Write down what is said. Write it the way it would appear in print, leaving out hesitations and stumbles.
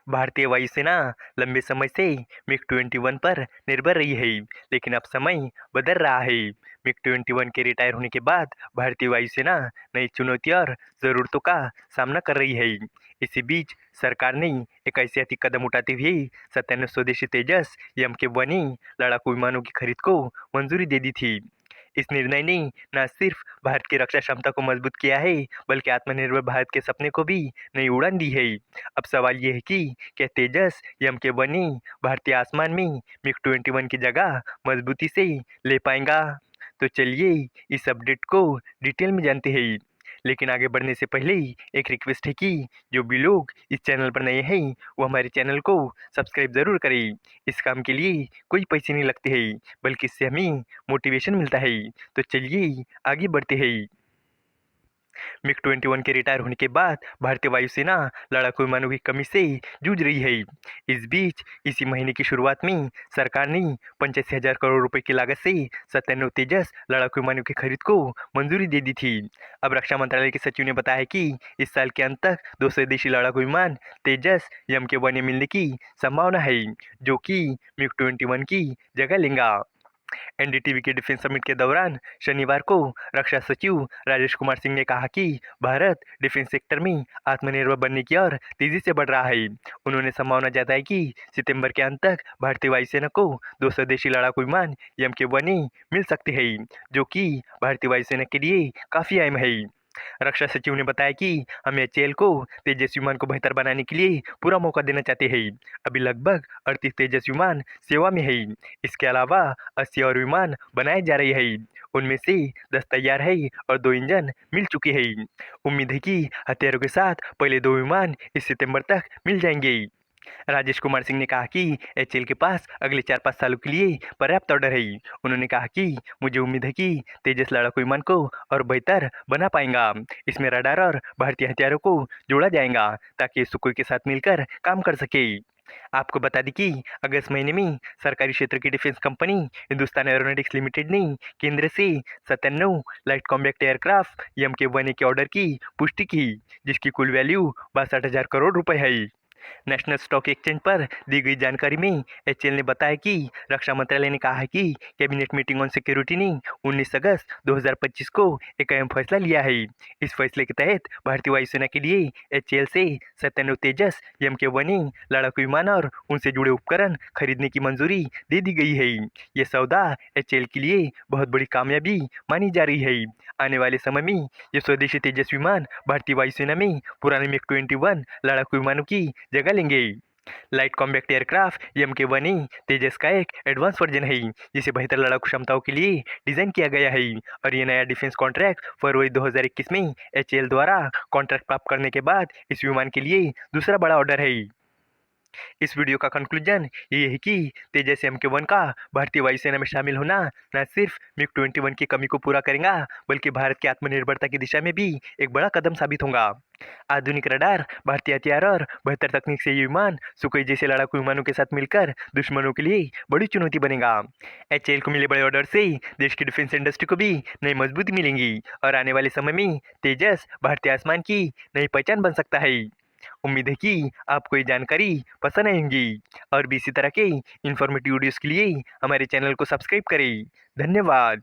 भारतीय वायुसेना लंबे समय से मिग-21 पर निर्भर रही है, लेकिन अब समय बदल रहा है। मिग-21 के रिटायर होने के बाद भारतीय वायुसेना नई चुनौतियों और ज़रूरतों का सामना कर रही है। इसी बीच सरकार ने एक ऐतिहासिक कदम उठाते हुए 97 स्वदेशी तेजस MK-1 लड़ाकू विमानों की खरीद को मंजूरी दे दी थी। इस निर्णय ने न सिर्फ भारत की रक्षा क्षमता को मजबूत किया है, बल्कि आत्मनिर्भर भारत के सपने को भी नई उड़ान दी है। अब सवाल ये है कि क्या तेजस MK-1 भारतीय आसमान में मिग-21 की जगह मजबूती से ले पाएगा? तो चलिए इस अपडेट को डिटेल में जानते हैं। लेकिन आगे बढ़ने से पहले एक रिक्वेस्ट है कि जो भी लोग इस चैनल पर नए हैं वो हमारे चैनल को सब्सक्राइब ज़रूर करें। इस काम के लिए कोई पैसे नहीं लगते हैं, बल्कि इससे हमें मोटिवेशन मिलता है। तो चलिए आगे बढ़ते हैं। मिग-21 के रिटायर होने के बाद भारतीय वायुसेना लड़ाकू विमानों की कमी से जूझ रही है। इस बीच इसी महीने की शुरुआत में सरकार ने 85,000 करोड़ रुपए की लागत से 97 तेजस लड़ाकू विमानों की खरीद को मंजूरी दे दी थी। अब रक्षा मंत्रालय के सचिव ने बताया कि इस साल के अंत तक 2 स्वदेशी लड़ाकू विमान तेजस MK-1 मिलने की संभावना है, जो कि मिग-21 की जगह लेंगे। एनडीटीवी के डिफेंस समिट के दौरान शनिवार को रक्षा सचिव राजेश कुमार सिंह ने कहा कि भारत डिफेंस सेक्टर में आत्मनिर्भर बनने की ओर तेजी से बढ़ रहा है। उन्होंने संभावना जताई कि सितंबर के अंत तक भारतीय वायुसेना को 2 स्वदेशी लड़ाकू विमान MK-1 मिल सकते हैं, जो कि भारतीय वायुसेना के लिए काफी अहम है। रक्षा सचिव ने बताया कि हम HAL को तेजस विमान को बेहतर बनाने के लिए पूरा मौका देना चाहते हैं। अभी लगभग 38 तेजस विमान सेवा में है। इसके अलावा 80 और विमान बनाए जा रहे हैं। उनमें से 10 तैयार है और 2 इंजन मिल चुके हैं। उम्मीद है कि हथियारों के साथ पहले 2 विमान इस सितंबर तक मिल जाएंगे। राजेश कुमार सिंह ने कहा कि HAL के पास अगले 4-5 सालों के लिए पर्याप्त ऑर्डर है। उन्होंने कहा कि मुझे उम्मीद है कि तेजस लड़ाकू विमान को और बेहतर बना पाएगा। इसमें रडार और भारतीय हथियारों को जोड़ा जाएगा ताकि ये सुखोई के साथ मिलकर काम कर सके। आपको बता दें कि अगस्त महीने में सरकारी क्षेत्र की defence company Hindustan aeronautics limited ने केंद्र से 97 लाइट कॉम्बैट एयरक्राफ्ट MK-1 के ऑर्डर की पुष्टि की, जिसकी कुल वैल्यू 62,000 करोड़ रुपए है। नेशनल स्टॉक एक्सचेंज पर दी गई जानकारी में HAL ने बताया कि रक्षा मंत्रालय ने कहा है कि कैबिनेट मीटिंग ऑन सिक्योरिटी ने 19 अगस्त 2025 को एक अहम फैसला लिया है। इस फैसले के तहत भारतीय वायुसेना के लिए HAL से 97 तेजस MK-1 लड़ाकू विमान और उनसे जुड़े उपकरण खरीदने की मंजूरी दे दी गई है। ये सौदा HAL के लिए बहुत बड़ी कामयाबी मानी जा रही है। आने वाले समय में ये स्वदेशी तेजस विमान भारतीय वायुसेना में पुराने MiG-21 लड़ाकू विमानों की जगह लेंगे। लाइट कॉम्बैट एयरक्राफ्ट MK-1 तेजस का एक एडवांस वर्जन है, जिसे बेहतर लड़ाकू क्षमताओं के लिए डिजाइन किया गया है। और ये नया डिफेंस कॉन्ट्रैक्ट फरवरी 2021 में HAL द्वारा कॉन्ट्रैक्ट प्राप्त करने के बाद इस विमान के लिए दूसरा बड़ा ऑर्डर है। इस वीडियो का कंक्लूजन ये है कि तेजस MK-1 का भारतीय वायुसेना में शामिल होना न सिर्फ MiG-21 की कमी को पूरा करेगा, बल्कि भारत की आत्मनिर्भरता की दिशा में भी एक बड़ा कदम साबित होगा। आधुनिक रडार, भारतीय हथियार और बेहतर तकनीक से ये विमान सुखोई जैसे लड़ाकू विमानों के साथ मिलकर दुश्मनों के लिए बड़ी चुनौती बनेगा। HAL को मिले बड़े ऑर्डर से देश की डिफेंस इंडस्ट्री को भी नई मजबूती मिलेंगी और आने वाले समय में तेजस भारतीय आसमान की नई पहचान बन सकता है। उम्मीद है कि आपको ये जानकारी पसंद आएगी और भी इसी तरह के इन्फॉर्मेटिव वीडियोस के लिए हमारे चैनल को सब्सक्राइब करें। धन्यवाद।